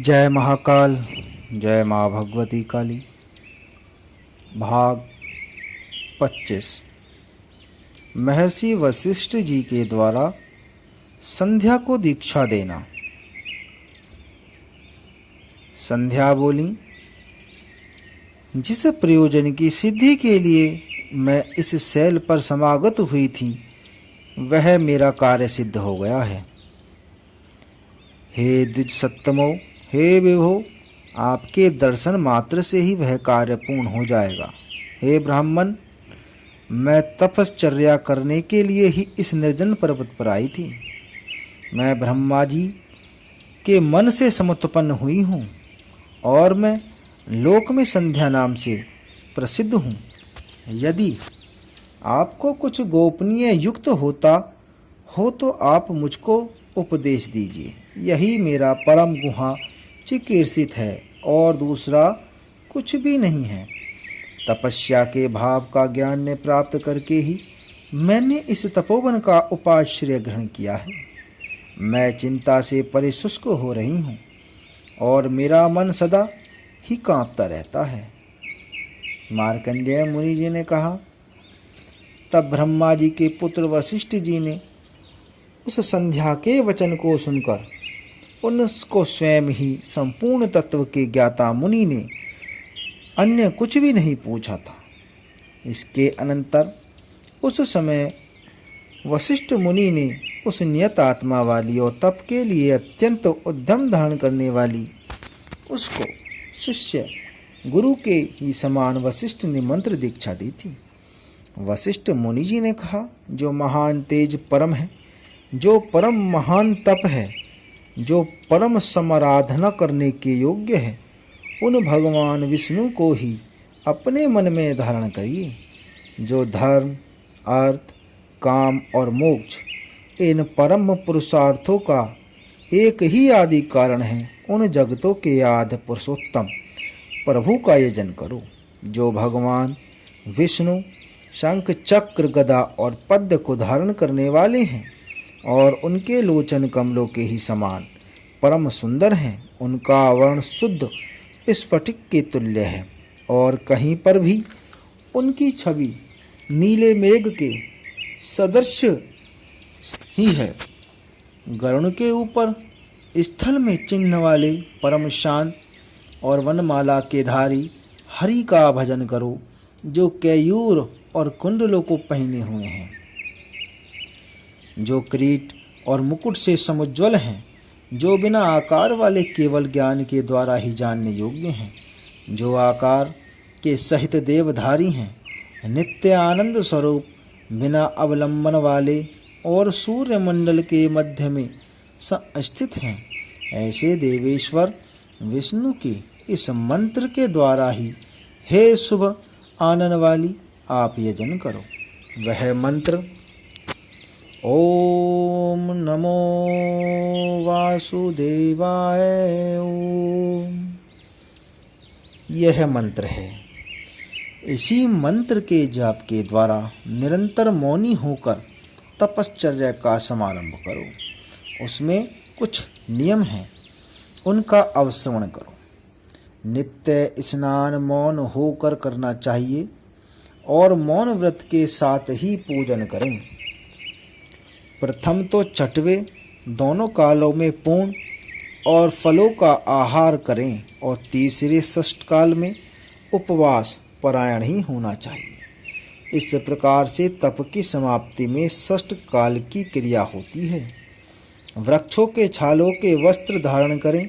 जय महाकाल, जय माँ भगवती काली। भाग 25। महर्षि वशिष्ठ जी के द्वारा संध्या को दीक्षा देना। संध्या बोली, जिस प्रयोजन की सिद्धि के लिए मैं इस शैल पर समागत हुई थी वह मेरा कार्य सिद्ध हो गया है। हे द्विज सत्तमो, हे विभो, आपके दर्शन मात्र से ही वह कार्य पूर्ण हो जाएगा। हे ब्राह्मण, मैं तपश्चर्या करने के लिए ही इस निर्जन पर्वत पर आई थी। मैं ब्रह्मा जी के मन से समुत्पन्न हुई हूँ और मैं लोक में संध्या नाम से प्रसिद्ध हूँ। यदि आपको कुछ गोपनीय युक्त होता हो तो आप मुझको उपदेश दीजिए। यही मेरा परम गुहा चिकीर्षित है और दूसरा कुछ भी नहीं है। तपस्या के भाव का ज्ञान ने प्राप्त करके ही मैंने इस तपोवन का उपाश्रय ग्रहण किया है। मैं चिंता से परिशुष्क हो रही हूँ और मेरा मन सदा ही कांपता रहता है। मार्कंडेय मुनि जी ने कहा। तब ब्रह्मा जी के पुत्र वशिष्ठ जी ने उस संध्या के वचन को सुनकर उनको स्वयं ही संपूर्ण तत्व के ज्ञाता मुनि ने अन्य कुछ भी नहीं पूछा था। इसके अनंतर उस समय वशिष्ठ मुनि ने उस नियत आत्मा वाली और तप के लिए अत्यंत उद्यम धारण करने वाली उसको शिष्य गुरु के ही समान वशिष्ठ ने मंत्र दीक्षा दी थी। वशिष्ठ मुनि जी ने कहा, जो महान तेज परम है, जो परम महान तप है, जो परम समाराधना करने के योग्य है, उन भगवान विष्णु को ही अपने मन में धारण करिए। जो धर्म, अर्थ, काम और मोक्ष इन परम पुरुषार्थों का एक ही आदि कारण है, उन जगतों के आदि पुरुषोत्तम प्रभु का यजन करो। जो भगवान विष्णु शंख चक्र गदा और पद्म को धारण करने वाले हैं और उनके लोचन कमलों के ही समान परम सुंदर हैं, उनका वर्ण शुद्ध स्फटिक के तुल्य है और कहीं पर भी उनकी छवि नीले मेघ के सदृश ही है। गरुड़ के ऊपर स्थल में चिन्ह वाले परम शांत और वनमाला के धारी हरि का भजन करो, जो केयूर और कुंडलों को पहने हुए हैं, जो किरीट और मुकुट से समुज्ज्वल हैं, जो बिना आकार वाले केवल ज्ञान के द्वारा ही जानने योग्य हैं, जो आकार के सहित देवधारी हैं, नित्य आनंद स्वरूप बिना अवलंबन वाले और सूर्य मंडल के मध्य में स्थित हैं। ऐसे देवेश्वर विष्णु के इस मंत्र के द्वारा ही हे शुभ आनंद वाली आप यजन करो। वह मंत्र ओम नमो वासुदेवाय ओम, यह मंत्र है। इसी मंत्र के जाप के द्वारा निरंतर मौनी होकर तपश्चर्या का समारंभ करो। उसमें कुछ नियम हैं, उनका अवश्रवण करो। नित्य स्नान मौन होकर करना चाहिए और मौन व्रत के साथ ही पूजन करें। प्रथम तो छठवे दोनों कालों में पूर्ण और फलों का आहार करें और तीसरे षष्ठ काल में उपवास परायण ही होना चाहिए। इस प्रकार से तप की समाप्ति में षष्ठ काल की क्रिया होती है। वृक्षों के छालों के वस्त्र धारण करें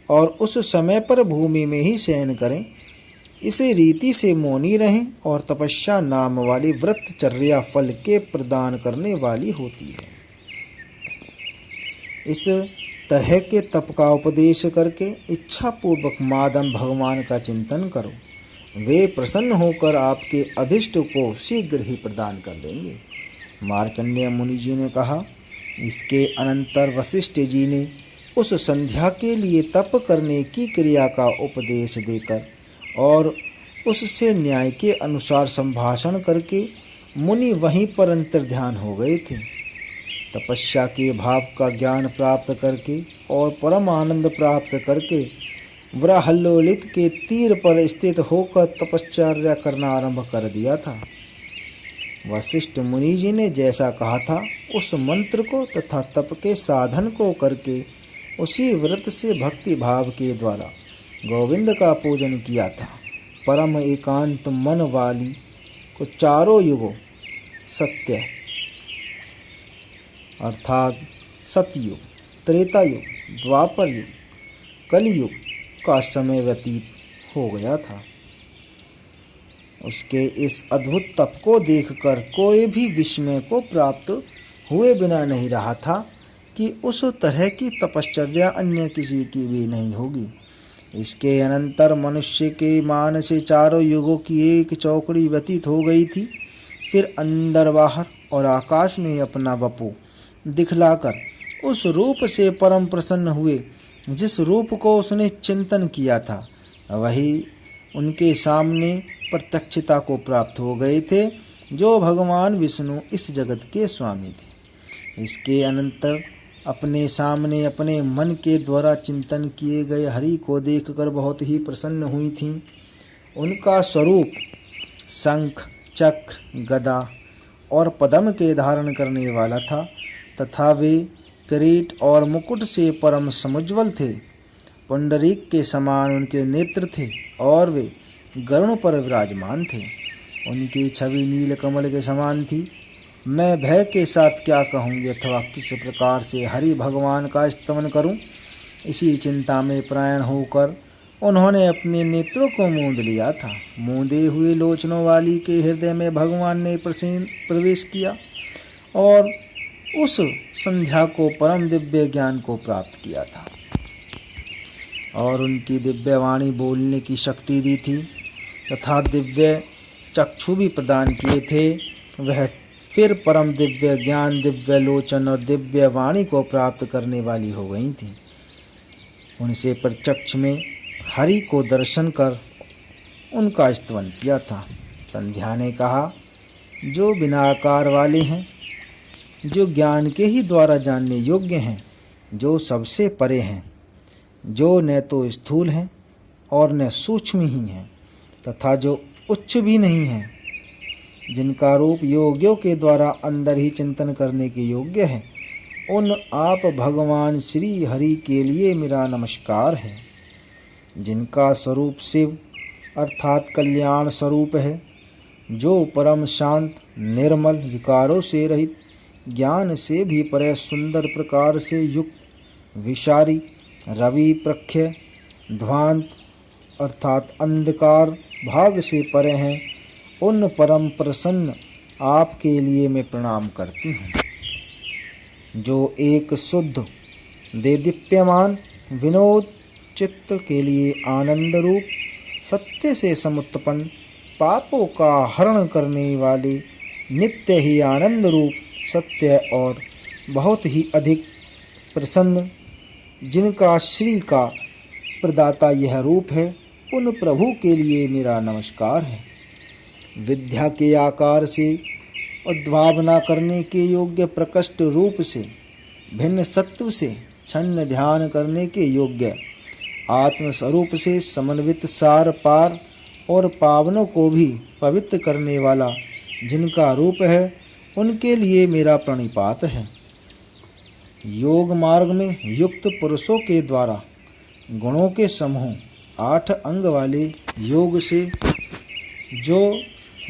और उस समय पर भूमि में ही शयन करें। इसे रीति से मौनी रहें और तपस्या नाम वाली व्रतचर्या फल के प्रदान करने वाली होती है। इस तरह के तप का उपदेश करके इच्छा पूर्वक मादम भगवान का चिंतन करो। वे प्रसन्न होकर आपके अभिष्ट को शीघ्र ही प्रदान कर देंगे। मार्कंडेय मुनि जी ने कहा। इसके अनंतर वशिष्ठ जी ने उस संध्या के लिए तप करने की क्रिया का उपदेश देकर और उससे न्याय के अनुसार संभाषण करके मुनि वहीं पर अंतर्ध्यान हो गए थे। तपस्या के भाव का ज्ञान प्राप्त करके और परम आनंद प्राप्त करके ब्रह्मलोलित के तीर पर स्थित होकर तपश्चर्या करना आरंभ कर दिया था। वशिष्ठ मुनि जी ने जैसा कहा था उस मंत्र को तथा तप के साधन को करके उसी व्रत से भक्ति भाव के द्वारा गोविंद का पूजन किया था। परम एकांत मन वाली को चारों युगों सत्य अर्थात सतयुग, त्रेता युग, द्वापर युग, कलयुग का समय व्यतीत हो गया था। उसके इस अद्भुत तप को देखकर कोई भी विस्मय को प्राप्त हुए बिना नहीं रहा था कि उस तरह की तपश्चर्या अन्य किसी की भी नहीं होगी। इसके अनंतर मनुष्य के मान से चारों युगों की एक चौकड़ी व्यतीत हो गई थी। फिर अंदर बाहर और आकाश में अपना वपु दिखलाकर उस रूप से परम प्रसन्न हुए जिस रूप को उसने चिंतन किया था वही उनके सामने प्रत्यक्षता को प्राप्त हो गए थे, जो भगवान विष्णु इस जगत के स्वामी थे। इसके अनंतर अपने सामने अपने मन के द्वारा चिंतन किए गए हरि को देखकर बहुत ही प्रसन्न हुई थीं। उनका स्वरूप शंख, चक्र, गदा और पद्म के धारण करने वाला था तथा वे किरीट और मुकुट से परम समुज्ज्वल थे। पुंडरीक के समान उनके नेत्र थे और वे गरुड़ पर विराजमान थे। उनकी छवि नील कमल के समान थी। मैं भय के साथ क्या कहूँगी अथवा किस प्रकार से हरि भगवान का स्तवन करूँ, इसी चिंता में प्रयाण होकर उन्होंने अपने नेत्रों को मूंद लिया था। मूंदे हुए लोचनों वाली के हृदय में भगवान ने प्रवेश किया और उस संध्या को परम दिव्य ज्ञान को प्राप्त किया था और उनकी दिव्य वाणी बोलने की शक्ति दी थी तथा दिव्य चक्षु भी प्रदान किए थे। वह फिर परम दिव्य ज्ञान, दिव्य लोचन और दिव्य वाणी को प्राप्त करने वाली हो गई थी। उनसे प्रत्यक्ष में हरि को दर्शन कर उनका स्तवन किया था। संध्या ने कहा, जो बिना आकार वाले हैं, जो ज्ञान के ही द्वारा जानने योग्य हैं, जो सबसे परे हैं, जो न तो स्थूल हैं और न सूक्ष्म ही हैं तथा जो उच्च भी नहीं हैं, जिनका रूप योगियों के द्वारा अंदर ही चिंतन करने के योग्य है, उन आप भगवान श्री हरि के लिए मेरा नमस्कार है। जिनका स्वरूप शिव अर्थात कल्याण स्वरूप है, जो परम शांत, निर्मल, विकारों से रहित, ज्ञान से भी परे सुंदर प्रकार से युक्त, विशारी, रवि प्रख्य, ध्वांत अर्थात अंधकार भाग से परे हैं, उन परम प्रसन्न आपके लिए मैं प्रणाम करती हूँ। जो एक शुद्ध देदीप्यमान विनोद चित्त के लिए आनंद रूप, सत्य से समुत्पन्न, पापों का हरण करने वाले, नित्य ही आनंद रूप, सत्य और बहुत ही अधिक प्रसन्न, जिनका श्री का प्रदाता यह रूप है, उन प्रभु के लिए मेरा नमस्कार है। विद्या के आकार से उद्भावना करने के योग्य प्रकृष्ट रूप से, भिन्न सत्व से छन्न ध्यान करने के योग्य आत्मस्वरूप से समन्वित, सार पार और पावनों को भी पवित्र करने वाला जिनका रूप है, उनके लिए मेरा प्रणिपात है। योग मार्ग में युक्त पुरुषों के द्वारा गुणों के समूह 8 अंग वाले योग से जो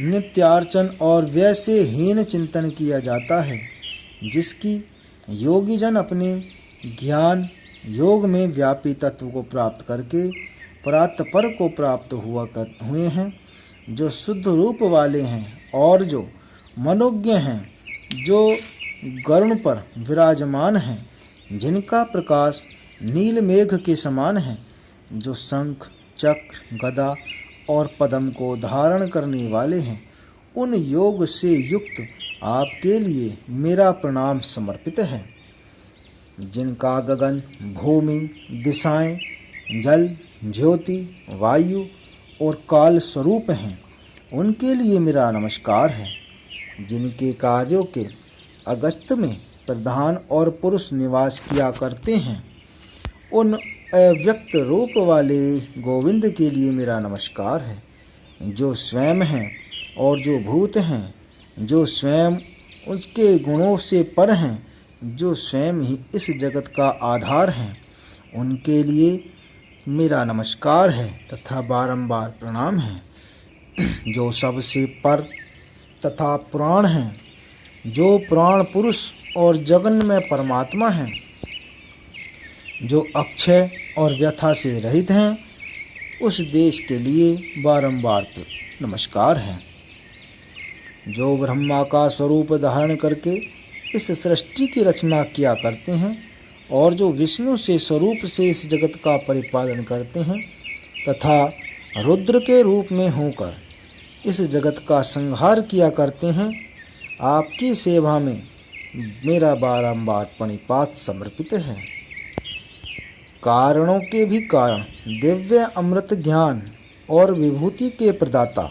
नित्यार्चन और व्यय से हीन चिंतन किया जाता है, जिसकी योगी जन अपने ज्ञान योग में व्यापी तत्व को प्राप्त करके परात्पर को प्राप्त हुए हैं, जो शुद्ध रूप वाले हैं और जो मनोज्ञ हैं, जो गरुड़ पर विराजमान हैं, जिनका प्रकाश नील मेघ के समान है, जो शंख, चक्र, गदा और पद्म को धारण करने वाले हैं, उन योग से युक्त आपके लिए मेरा प्रणाम समर्पित है। जिनका गगन, भूमि, दिशाएं, जल, ज्योति, वायु और काल स्वरूप हैं, उनके लिए मेरा नमस्कार है। जिनके कार्यों के अगस्त में प्रधान और पुरुष निवास किया करते हैं, उन अव्यक्त रूप वाले गोविंद के लिए मेरा नमस्कार है, जो स्वयं हैं और जो भूत हैं, जो स्वयं उसके गुणों से पर हैं, जो स्वयं ही इस जगत का आधार हैं। उनके लिए मेरा नमस्कार है तथा बारंबार प्रणाम है। जो सबसे पर तथा पुराण हैं, जो प्राण पुरुष और जगन में परमात्मा हैं, जो अक्षय और व्यथा से रहित हैं, उस देश के लिए बारंबार नमस्कार है। जो ब्रह्मा का स्वरूप धारण करके इस सृष्टि की रचना किया करते हैं और जो विष्णु से स्वरूप से इस जगत का परिपालन करते हैं तथा रुद्र के रूप में होकर इस जगत का संहार किया करते हैं, आपकी सेवा में मेरा बारंबार प्रणिपात समर्पित है। कारणों के भी कारण, दिव्य अमृत ज्ञान और विभूति के प्रदाता,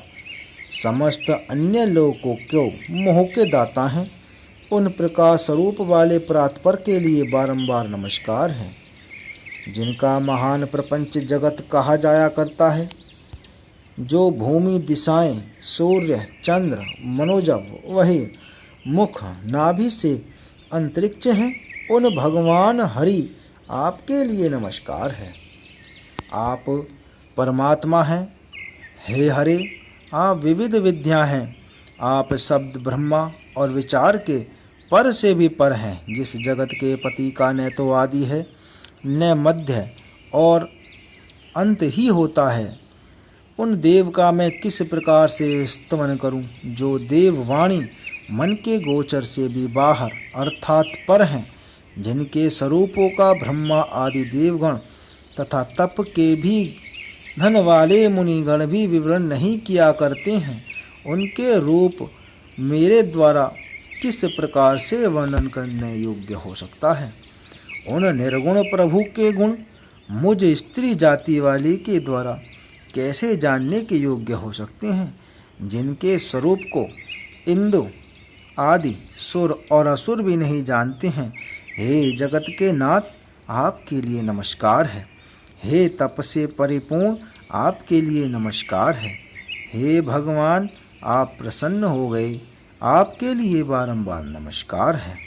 समस्त अन्य लोगों को मोह के दाता हैं, उन प्रकाश स्वरूप वाले परात्पर के लिए बारंबार नमस्कार है। जिनका महान प्रपंच जगत कहा जाया करता है, जो भूमि, दिशाएं, सूर्य, चंद्र, मनोजव, वही मुख, नाभि से अंतरिक्ष हैं, उन भगवान हरि आपके लिए नमस्कार है। आप परमात्मा हैं। हे हरे, आप विविध विद्या हैं। आप शब्द, ब्रह्मा और विचार के पर से भी पर हैं। जिस जगत के पति का न तो आदि है न मध्य और अंत ही होता है, उन देव का मैं किस प्रकार से स्तवन करूं, जो देव वाणी मन के गोचर से भी बाहर अर्थात पर हैं, जिनके स्वरूपों का ब्रह्मा आदि देवगण तथा तप के भी धन वाले मुनिगण भी विवरण नहीं किया करते हैं, उनके रूप मेरे द्वारा किस प्रकार से वर्णन करने योग्य हो सकता है। उन निर्गुण प्रभु के गुण मुझ स्त्री जाति वाली के द्वारा कैसे जानने के योग्य हो सकते हैं, जिनके स्वरूप को इंद्र आदि सुर और असुर भी नहीं जानते हैं। हे जगत के नाथ, आपके लिए नमस्कार है। हे तप से परिपूर्ण, आपके लिए नमस्कार है। हे भगवान, आप प्रसन्न हो गए, आपके लिए बारंबार नमस्कार है।